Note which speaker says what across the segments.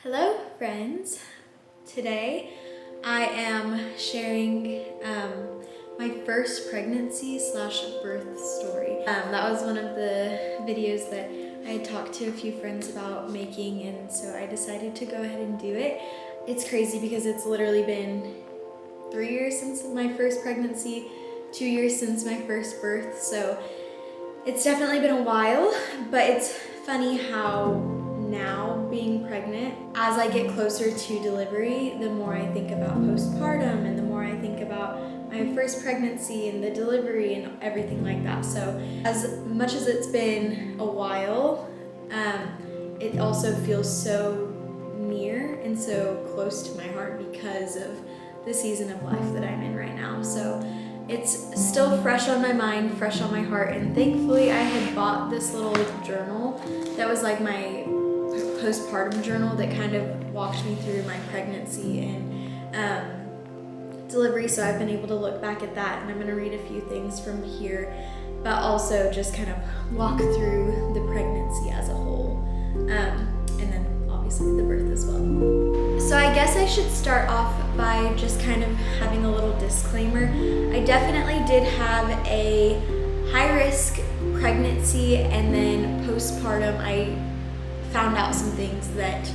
Speaker 1: Hello friends! Today I am sharing my first pregnancy / birth story. That was one of the videos that I had talked to a few friends about making, and so I decided to go ahead and do it. It's crazy because it's literally been 3 years since my first pregnancy, 2 years since my first birth, so it's definitely been a while, but it's funny how now being pregnant, as I get closer to delivery, the more I think about postpartum and the more I think about my first pregnancy and the delivery and everything like that. So as much as it's been a while, it also feels so near and so close to my heart because of the season of life that I'm in right now. So it's still fresh on my mind, fresh on my heart, and thankfully I had bought this little journal that was like my postpartum journal that kind of walked me through my pregnancy and delivery, so I've been able to look back at that, and I'm going to read a few things from here, but also just kind of walk through the pregnancy as a whole, and then obviously the birth as well. So I guess I should start off by just kind of having a little disclaimer. I definitely did have a high-risk pregnancy, and then postpartum I found out some things that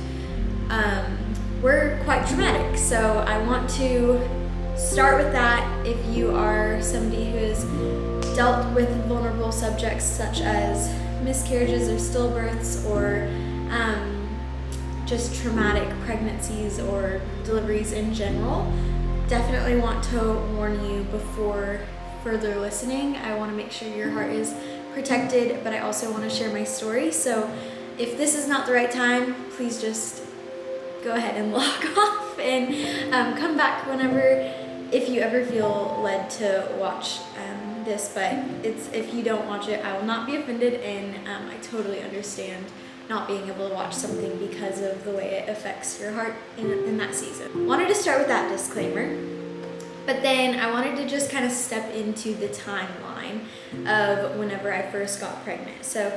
Speaker 1: were quite traumatic. So I want to start with that. If you are somebody who has dealt with vulnerable subjects such as miscarriages or stillbirths or just traumatic pregnancies or deliveries in general, definitely want to warn you before further listening. I want to make sure your heart is protected, but I also want to share my story. So if this is not the right time, please just go ahead and log off and come back whenever, if you ever feel led to watch this. But if you don't watch it, I will not be offended, and I totally understand not being able to watch something because of the way it affects your heart in that season. Wanted to start with that disclaimer, but then I wanted to just kind of step into the timeline of whenever I first got pregnant. So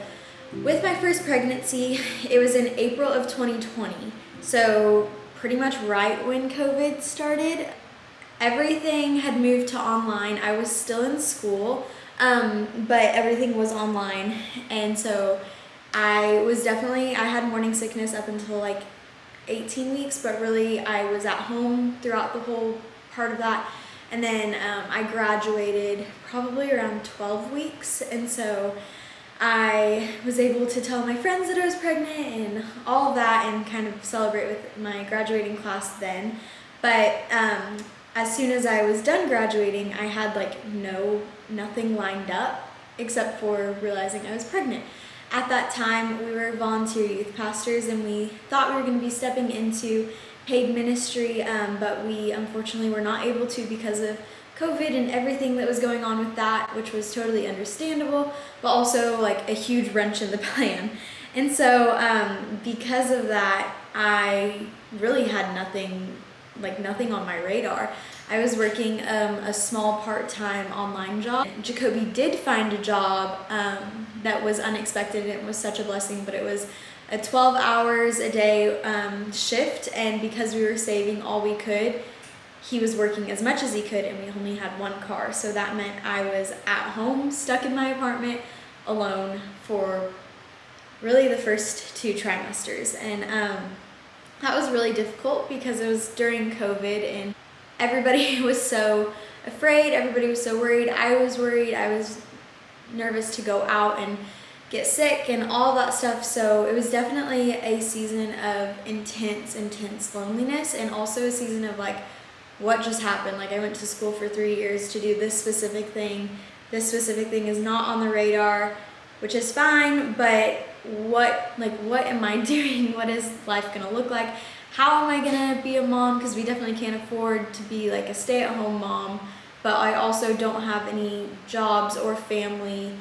Speaker 1: with my first pregnancy, it was in April of 2020. So pretty much right when COVID started. Everything had moved to online. I was still in school, but everything was online. And so I had morning sickness up until like 18 weeks, but really I was at home throughout the whole part of that. And then I graduated probably around 12 weeks. And so I was able to tell my friends that I was pregnant and all of that and kind of celebrate with my graduating class then. But as soon as I was done graduating, I had like nothing lined up except for realizing I was pregnant. At that time, we were volunteer youth pastors, and we thought we were going to be stepping into paid ministry, but we unfortunately were not able to because of COVID and everything that was going on with that, which was totally understandable, but also like a huge wrench in the plan. And so because of that, I really had nothing on my radar. I was working a small part-time online job. Jacoby did find a job that was unexpected, and it was such a blessing, but it was a 12 hours a day shift, and because we were saving all we could, he was working as much as he could, and we only had one car. So that meant I was at home, stuck in my apartment, alone for really the first 2 trimesters. And that was really difficult because it was during COVID, and everybody was so afraid, everybody was so worried. I was worried, I was nervous to go out and get sick and all that stuff. So it was definitely a season of intense loneliness, and also a season of like, what just happened? Like, I went to school for 3 years to do this specific thing. This specific thing is not on the radar, which is fine, but what am I doing? What is life gonna look like? How am I gonna be a mom? Because we definitely can't afford to be like a stay-at-home mom, but I also don't have any jobs or family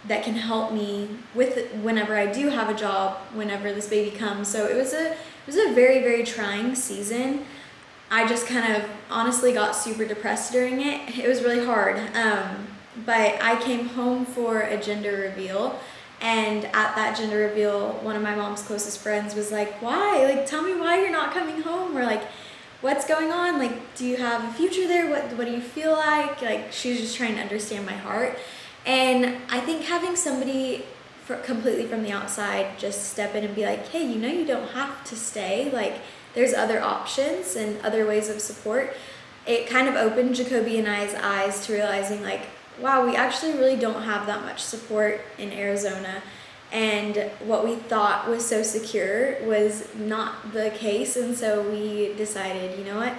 Speaker 1: that can help me with whenever I do have a job, whenever this baby comes. So it was a very, very trying season. I just kind of honestly got super depressed during it. It was really hard. But I came home for a gender reveal, And at that gender reveal, one of my mom's closest friends was like, why? Like, tell me why you're not coming home, or like, what's going on? Like, do you have a future there? What do you feel like? Like, she was just trying to understand my heart. And I think having somebody completely from the outside just step in and be like, hey, you don't have to stay. Like, there's other options and other ways of support. It kind of opened Jacoby and I's eyes to realizing like, wow, we actually really don't have that much support in Arizona. And what we thought was so secure was not the case. And so we decided, you know what,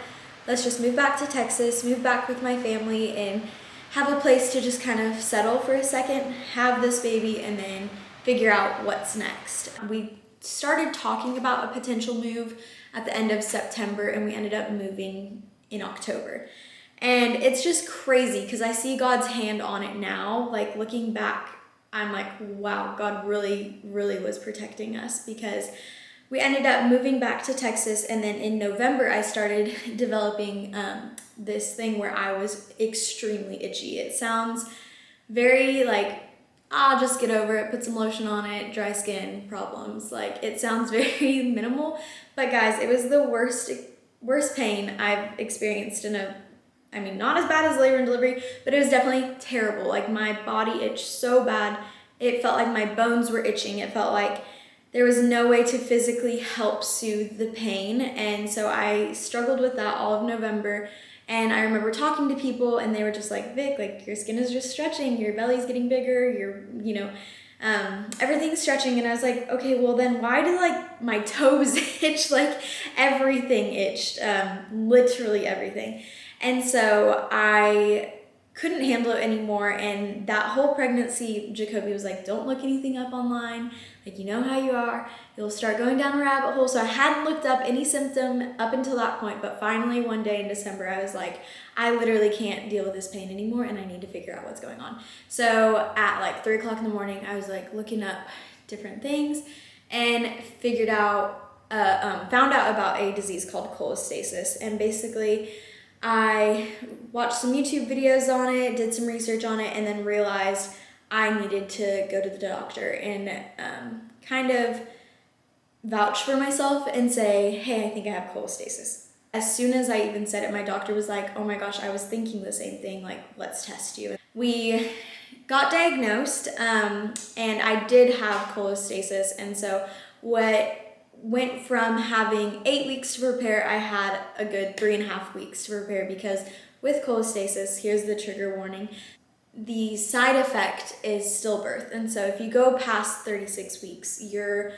Speaker 1: let's just move back to Texas, move back with my family, and have a place to just kind of settle for a second, have this baby, and then figure out what's next. We started talking about a potential move at the end of September, and we ended up moving in October. And it's just crazy because I see God's hand on it now. Like, looking back, I'm like, wow, God really, really was protecting us, because we ended up moving back to Texas. And then in November, I started developing this thing where I was extremely itchy. It sounds very like, I'll just get over it, put some lotion on it, dry skin problems. Like, it sounds very minimal, but guys, it was the worst pain I've experienced not as bad as labor and delivery, but it was definitely terrible. Like, my body itched so bad. It felt like my bones were itching. It felt like there was no way to physically help soothe the pain. And so I struggled with that all of November. And I remember talking to people, and they were just like, Vic, like, your skin is just stretching, your belly's getting bigger, everything's stretching. And I was like, okay, well then why do like my toes itch? Like, everything itched, literally everything. And so I couldn't handle it anymore. And that whole pregnancy, Jacoby was like, don't look anything up online. Like, you know how you are. You'll start going down a rabbit hole. So I hadn't looked up any symptom up until that point. But finally, one day in December, I was like, I literally can't deal with this pain anymore, and I need to figure out what's going on. So at like 3 o'clock in the morning, I was like looking up different things and found out about a disease called cholestasis. And basically, I watched some YouTube videos on it, did some research on it, and then realized I needed to go to the doctor and kind of vouch for myself and say, hey, I think I have cholestasis. As soon as I even said it, my doctor was like, oh my gosh, I was thinking the same thing, like, let's test you. We got diagnosed, and I did have cholestasis. And so what went from having 8 weeks to prepare, I had a good 3.5 weeks to prepare, because with cholestasis, here's the trigger warning, the side effect is stillbirth. And so if you go past 36 weeks, your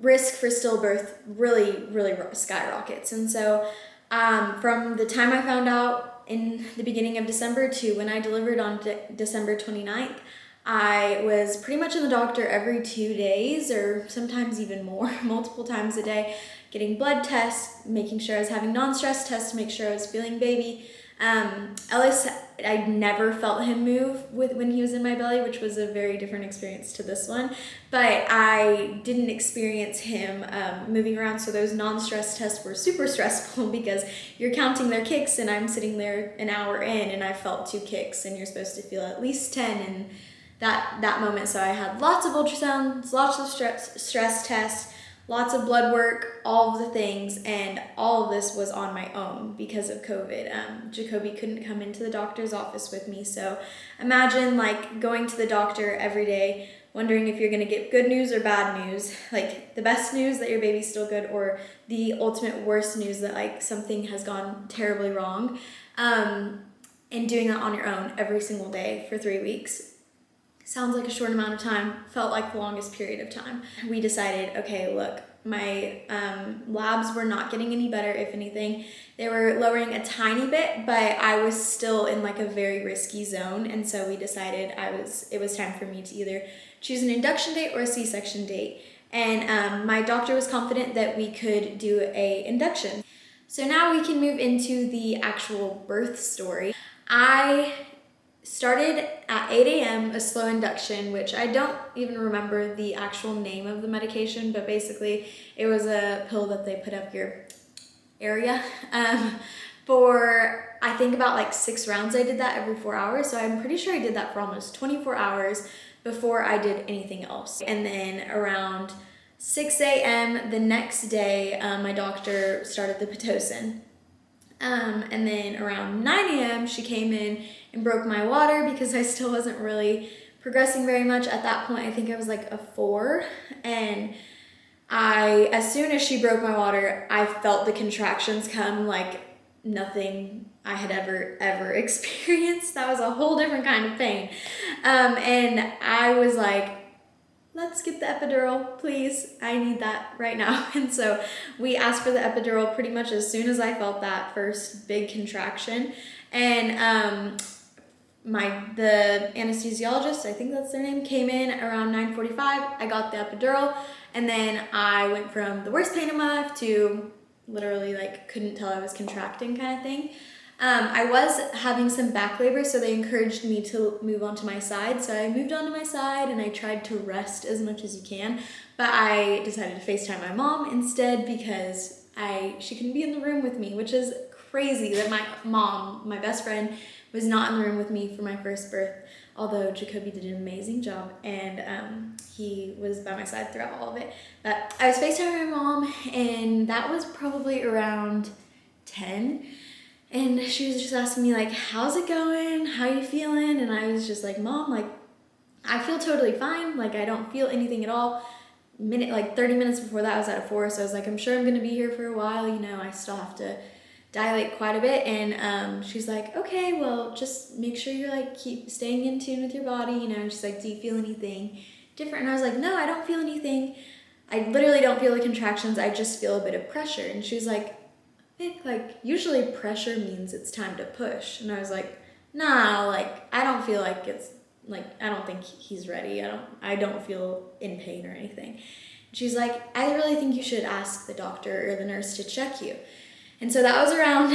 Speaker 1: risk for stillbirth really, really skyrockets. And so from the time I found out in the beginning of December to when I delivered on December 29th, I was pretty much in the doctor every 2 days, or sometimes even more, multiple times a day, getting blood tests, making sure I was having non-stress tests to make sure I was feeling baby. Ellis, I never felt him move when he was in my belly, which was a very different experience to this one, but I didn't experience him moving around. So those non-stress tests were super stressful, because you're counting their kicks, and I'm sitting there an hour in and I felt 2 kicks, and you're supposed to feel at least 10 in that moment. So I had lots of ultrasounds, lots of stress tests, lots of blood work, all of the things, and all of this was on my own because of COVID. Jacoby couldn't come into the doctor's office with me, so imagine like going to the doctor every day, wondering if you're gonna get good news or bad news, like the best news that your baby's still good, or the ultimate worst news that like something has gone terribly wrong, and doing that on your own every single day for 3 weeks. Sounds like a short amount of time, felt like the longest period of time. We decided, okay, look, my labs were not getting any better. If anything, they were lowering a tiny bit, but I was still in like a very risky zone. And so we decided it was time for me to either choose an induction date or a C-section date. And my doctor was confident that we could do a induction. So now we can move into the actual birth story. I started at 8 a.m. a slow induction, which I don't even remember the actual name of the medication, but basically it was a pill that they put up your area. For I think about like 6 rounds, I did that every 4 hours. So I'm pretty sure I did that for almost 24 hours before I did anything else. And then around 6 a.m. the next day, my doctor started the Pitocin. And then around 9 a.m. she came in and broke my water because I still wasn't really progressing very much. At that point, I think I was like a 4. And as soon as she broke my water, I felt the contractions come like nothing I had ever experienced. That was a whole different kind of pain. And I was like, let's get the epidural, please. I need that right now. And so we asked for the epidural pretty much as soon as I felt that first big contraction. And the anesthesiologist, I think that's their name, came in around 9:45. I got the epidural, and then I went from the worst pain in my life to literally like couldn't tell I was contracting kind of thing. I was having some back labor, so they encouraged me to move onto my side. So I moved onto my side and I tried to rest as much as you can, but I decided to FaceTime my mom instead because she couldn't be in the room with me, which is crazy that my mom, my best friend, was not in the room with me for my first birth, although Jacoby did an amazing job and he was by my side throughout all of it. But I was FaceTiming my mom, and that was probably around 10. And she was just asking me like, how's it going? How you feeling? And I was just like, Mom, like, I feel totally fine. Like, I don't feel anything at all. 30 minutes before that, I was at a 4. So I was like, I'm sure I'm going to be here for a while. You know, I still have to dilate quite a bit. And she's like, okay, well, just make sure you're like, keep staying in tune with your body. You know, and she's like, do you feel anything different? And I was like, no, I don't feel anything. I literally don't feel the contractions. I just feel a bit of pressure. And she was like, like usually pressure means it's time to push. And I was like, nah, like I don't feel like it's like, I don't think he's ready. I don't feel in pain or anything. She's like, I really think you should ask the doctor or the nurse to check you. And so that was around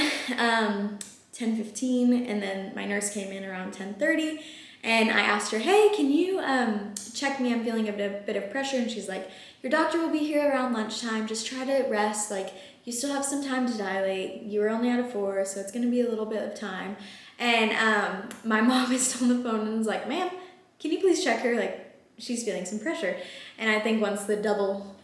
Speaker 1: 10:15, and then my nurse came in around 10:30, and I asked her, hey, can you check me? I'm feeling a bit of pressure. And she's like, your doctor will be here around lunchtime. Just try to rest. Like, you still have some time to dilate. You were only at a 4, so it's gonna be a little bit of time. And my mom is on the phone and was like, ma'am, can you please check her? Like, she's feeling some pressure. And I think once the double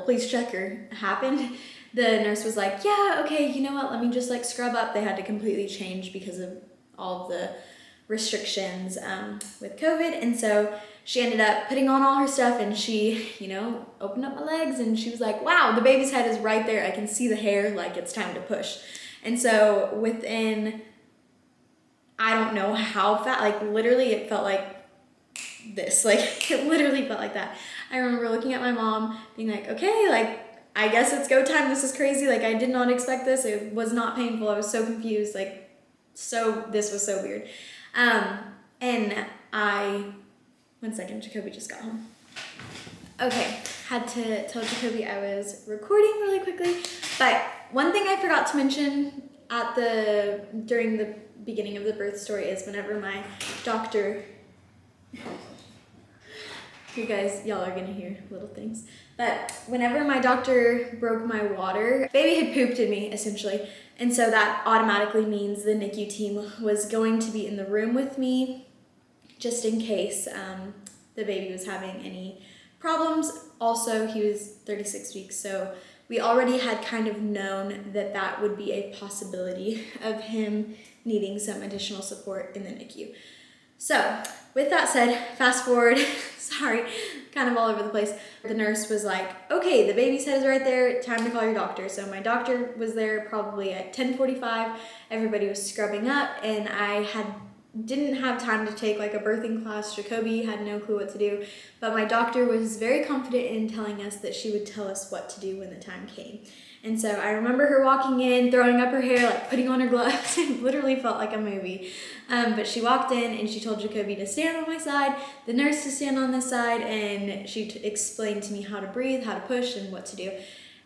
Speaker 1: please check her happened, the nurse was like, yeah, okay, you know what? Let me just like scrub up. They had to completely change because of all of the restrictions with COVID. And so she ended up putting on all her stuff, and she, opened up my legs, and she was like, wow, the baby's head is right there. I can see the hair, like it's time to push. And so within, I don't know how fast, like literally it felt like this, like it literally felt like that. I remember looking at my mom being like, okay, like I guess it's go time. This is crazy. Like I did not expect this. It was not painful. I was so confused. This was so weird. One second, Jacoby just got home. Okay, had to tell Jacoby I was recording really quickly, but one thing I forgot to mention during the beginning of the birth story is whenever my doctor, you guys, y'all are gonna hear little things, but whenever my doctor broke my water, baby had pooped in me essentially, and so that automatically means the NICU team was going to be in the room with me just in case the baby was having any problems. Also, he was 36 weeks, so we already had kind of known that would be a possibility of him needing some additional support in the NICU. So with that said, fast forward, sorry, kind of all over the place. The nurse was like, okay, the baby's head is right there, time to call your doctor. So my doctor was there probably at 10:45. Everybody was scrubbing up, and I didn't have time to take like a birthing class. Jacoby had no clue what to do, but my doctor was very confident in telling us that she would tell us what to do when the time came. And so I remember her walking in, throwing up her hair, like putting on her gloves. It literally felt like a movie. But she walked in and she told Jacoby to stand on my side, the nurse to stand on this side, and she explained to me how to breathe, how to push, and what to do.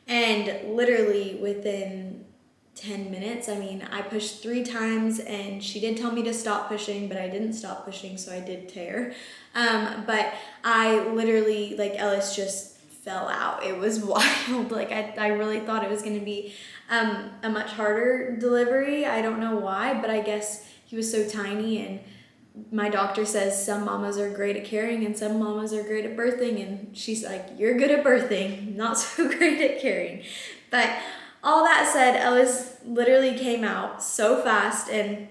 Speaker 1: And literally within 10 minutes, I pushed 3 times, and she did tell me to stop pushing, but I didn't stop pushing, so I did tear. But I literally, Ellis just fell out. It was wild. I really thought it was going to be a much harder delivery. I don't know why, but I guess he was so tiny, and my doctor says some mamas are great at carrying and some mamas are great at birthing, and she's like, you're good at birthing, not so great at carrying. But all that said, Ellis literally came out so fast, and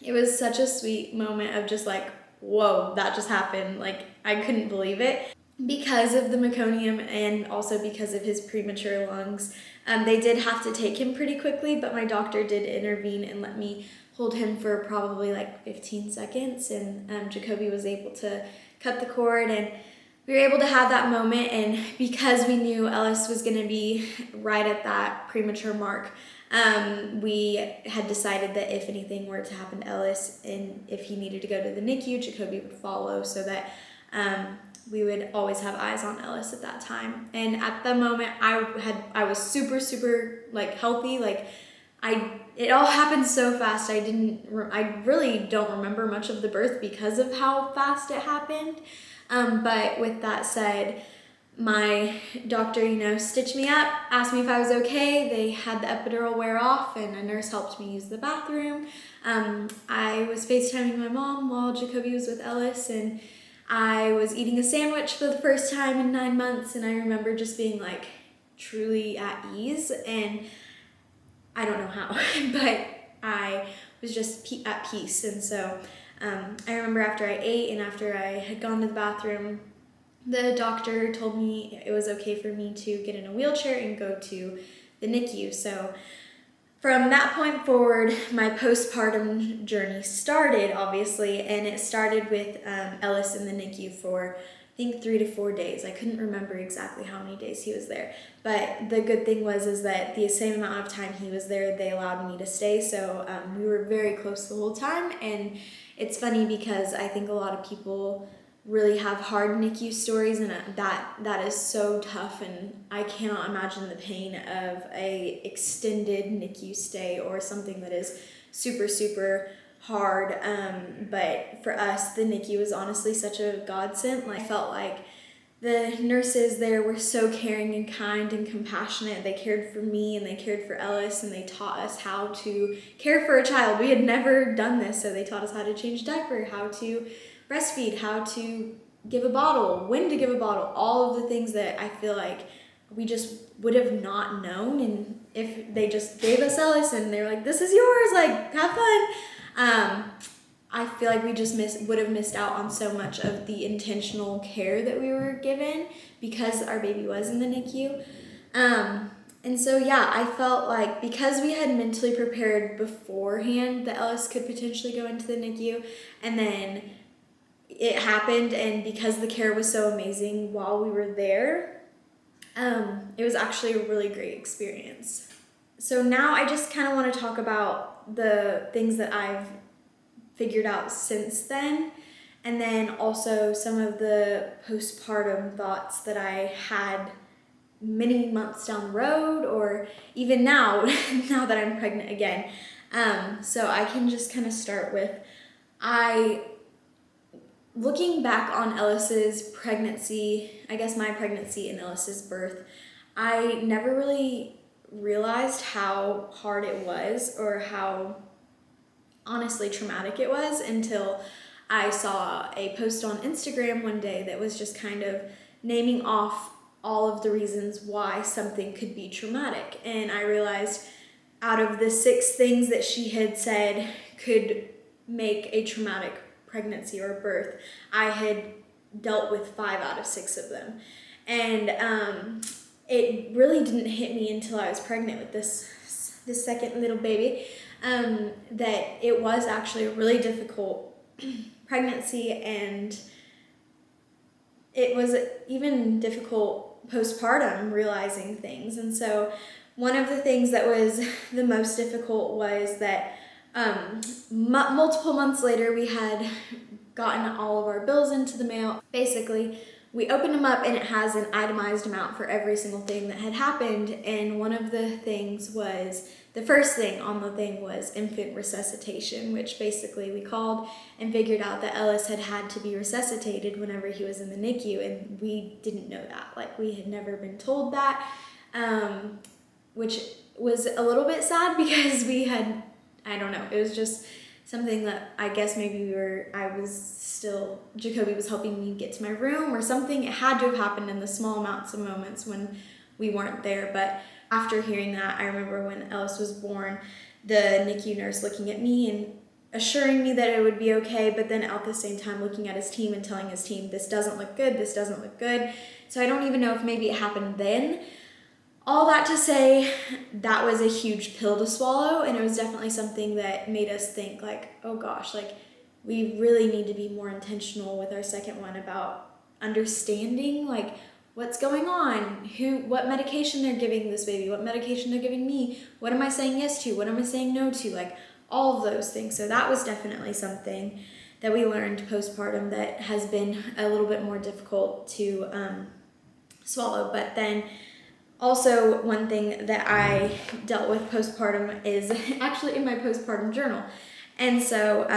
Speaker 1: it was such a sweet moment of just like, whoa, that just happened. Like, I couldn't believe it. Because of the meconium and also because of his premature lungs, they did have to take him pretty quickly, but my doctor did intervene and let me hold him for probably like 15 seconds, and Jacoby was able to cut the cord, and we were able to have that moment. And because we knew Ellis was going to be right at that premature mark, we had decided that if anything were to happen to Ellis and if he needed to go to the NICU, Jacoby would follow, so that we would always have eyes on Ellis at that time. And at the moment, I was super like healthy. Like, it all happened so fast. I really don't remember much of the birth because of how fast it happened. But with that said, my doctor, stitched me up, asked me if I was okay. They had the epidural wear off, and a nurse helped me use the bathroom. I was FaceTiming my mom while Jacoby was with Ellis, and I was eating a sandwich for the first time in 9 months, and I remember just being like truly at ease, and I don't know how, but I was just at peace. And so I remember after I ate and after I had gone to the bathroom, the doctor told me it was okay for me to get in a wheelchair and go to the NICU. So from that point forward, my postpartum journey started, obviously, and it started with Ellis in the NICU for, I think, 3 to 4 days. I couldn't remember exactly how many days he was there, but the good thing is that the same amount of time he was there, they allowed me to stay, so we were very close the whole time. And it's funny because I think a lot of people really have hard NICU stories, and that is so tough, and I cannot imagine the pain of a extended NICU stay or something that is super hard. But for us, the NICU was honestly such a godsend. Like, I felt like the nurses there were so caring and kind and compassionate. They cared for me and they cared for Ellis, and they taught us how to care for a child. We had never done this, so they taught us how to change a diaper, how to breastfeed, how to give a bottle, when to give a bottle, all of the things that I feel like we just would have not known. And if they just gave us Ellis and they were like, this is yours, like, have fun. I feel like we just would have missed out on so much of the intentional care that we were given because our baby was in the NICU. And so, yeah, I felt like because we had mentally prepared beforehand that Ellis could potentially go into the NICU, and then it happened, and because the care was so amazing while we were there, it was actually a really great experience. So now I just kind of want to talk about the things that I've figured out since then, and then also some of the postpartum thoughts that I had many months down the road, or even now, now that I'm pregnant again. So I can just kind of start with, looking back on Ellis's pregnancy, I guess my pregnancy and Ellis's birth, I never really realized how hard it was or how honestly traumatic it was until I saw a post on Instagram one day that was just kind of naming off all of the reasons why something could be traumatic. And I realized out of the 6 things that she had said could make a traumatic pregnancy or birth, I had dealt with 5 out of 6 of them. And it really didn't hit me until I was pregnant with this second little baby, that it was actually a really difficult pregnancy, and it was even difficult postpartum realizing things. And so one of the things that was the most difficult was that multiple months later, we had gotten all of our bills into the mail. Basically, we opened them up and it has an itemized amount for every single thing that had happened. And one of the things was, the first thing on the thing was infant resuscitation, which basically we called and figured out that Ellis had to be resuscitated whenever he was in the NICU. And we didn't know that. Like, we had never been told that, which was a little bit sad because we had, I don't know, it was just something that I guess maybe Jacoby was helping me get to my room or something. It had to have happened in the small amounts of moments when we weren't there. But after hearing that, I remember when Ellis was born, the NICU nurse looking at me and assuring me that it would be okay, but then at the same time looking at his team and telling his team, this doesn't look good, this doesn't look good. So I don't even know if maybe it happened then. All that to say, that was a huge pill to swallow, and it was definitely something that made us think like, oh gosh, like we really need to be more intentional with our second one about understanding like what's going on, what medication they're giving this baby, what medication they're giving me, what am I saying yes to, what am I saying no to, like all of those things. So that was definitely something that we learned postpartum that has been a little bit more difficult to swallow. But then also one thing that I dealt with postpartum is actually in my postpartum journal. And so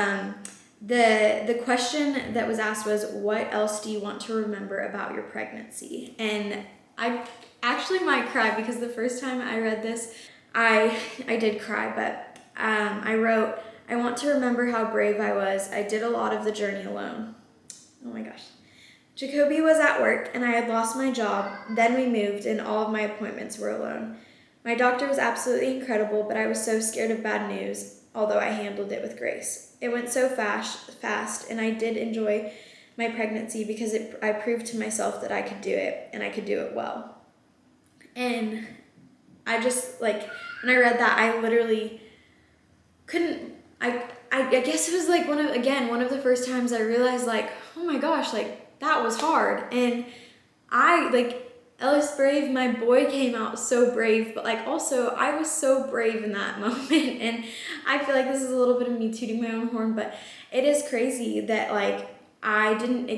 Speaker 1: the question that was asked was, what else do you want to remember about your pregnancy? And I actually might cry because the first time I read this, I did cry, but I wrote, I want to remember how brave I was. I did a lot of the journey alone. Oh my gosh. Jacoby was at work and I had lost my job. Then we moved and all of my appointments were alone. My doctor was absolutely incredible, but I was so scared of bad news, although I handled it with grace. It went so fast, and I did enjoy my pregnancy because I proved to myself that I could do it and I could do it well. And I just, like, when I read that, I literally couldn't, I guess it was like one of the first times I realized like, oh my gosh, like that was hard. And Ellis brave, my boy came out so brave, but like also I was so brave in that moment. And I feel like this is a little bit of me tooting my own horn, but it is crazy that like I didn't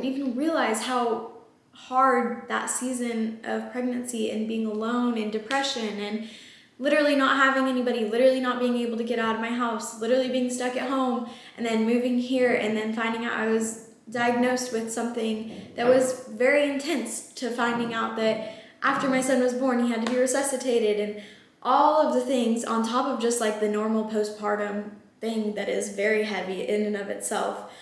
Speaker 1: even realize how hard that season of pregnancy and being alone and depression and literally not having anybody, literally not being able to get out of my house, literally being stuck at home, and then moving here and then finding out I was diagnosed with something that was very intense, to finding out that after my son was born, he had to be resuscitated, and all of the things on top of just like the normal postpartum thing that is very heavy in and of itself.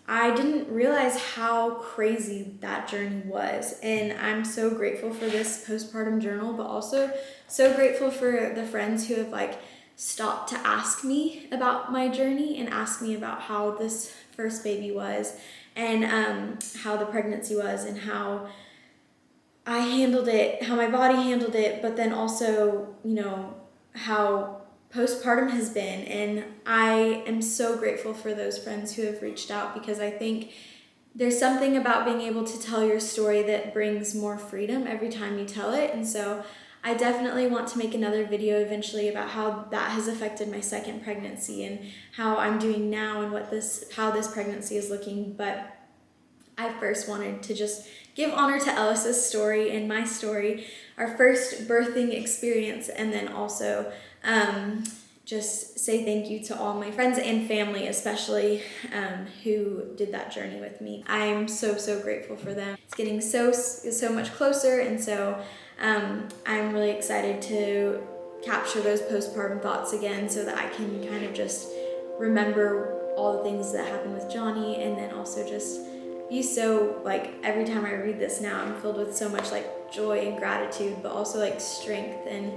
Speaker 1: I didn't realize how crazy that journey was, and I'm so grateful for this postpartum journal, but also so grateful for the friends who have like stopped to ask me about my journey and ask me about how this first baby was, and how the pregnancy was, and how I handled it, how my body handled it, but then also, you know, how postpartum has been. And I am so grateful for those friends who have reached out, because I think there's something about being able to tell your story that brings more freedom every time you tell it. And so I definitely want to make another video eventually about how that has affected my second pregnancy and how I'm doing now and how this pregnancy is looking. But I first wanted to just give honor to Ellis's story and my story, our first birthing experience, and then also just say thank you to all my friends and family, especially who did that journey with me. I'm so grateful for them. It's getting so much closer, and so I'm really excited to capture those postpartum thoughts again so that I can kind of just remember all the things that happened with Johnny, and then also just be so, like, every time I read this now, I'm filled with so much like joy and gratitude, but also like strength and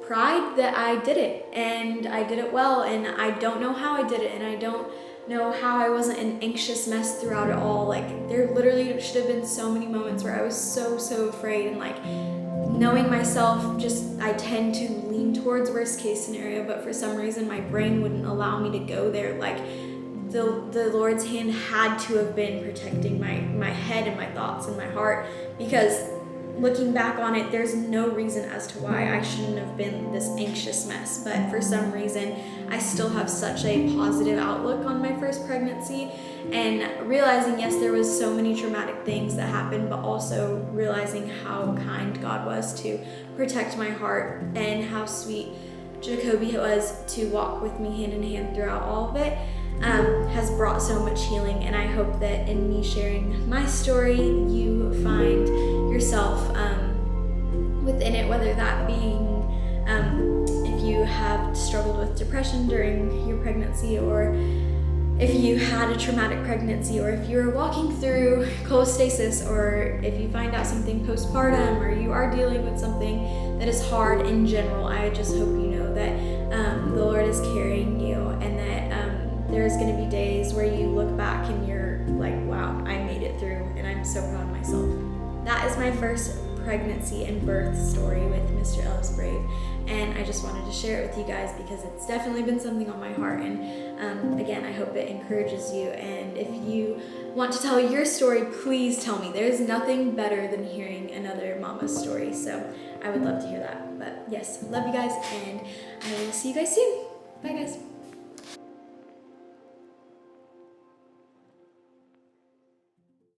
Speaker 1: pride that I did it, and I did it well, and I don't know how I did it, and I don't know how I wasn't an anxious mess throughout it all. Like, there literally should have been so many moments where I was so afraid, and like knowing myself, just I tend to lean towards worst case scenario, but for some reason my brain wouldn't allow me to go there. Like, the Lord's hand had to have been protecting my head and my thoughts and my heart, because looking back on it, there's no reason as to why I shouldn't have been this anxious mess. But for some reason, I still have such a positive outlook on my first pregnancy, and realizing, yes, there was so many traumatic things that happened, but also realizing how kind God was to protect my heart, and how sweet Jacoby was to walk with me hand in hand throughout all of it. Has brought so much healing, and I hope that in me sharing my story, you find yourself within it, whether that being if you have struggled with depression during your pregnancy, or if you had a traumatic pregnancy, or if you're walking through cholestasis, or if you find out something postpartum, or you are dealing with something that is hard in general, I just hope you know that the Lord is carrying you, and that there's going to be days where you look back and you're like, wow, I made it through, and I'm so proud of myself. That is my first pregnancy and birth story with Mr. Ellis Brave, and I just wanted to share it with you guys because it's definitely been something on my heart, and again, I hope it encourages you. And if you want to tell your story, please tell me. There's nothing better than hearing another mama's story, so I would love to hear that. But yes, love you guys, and I will see you guys soon. Bye guys.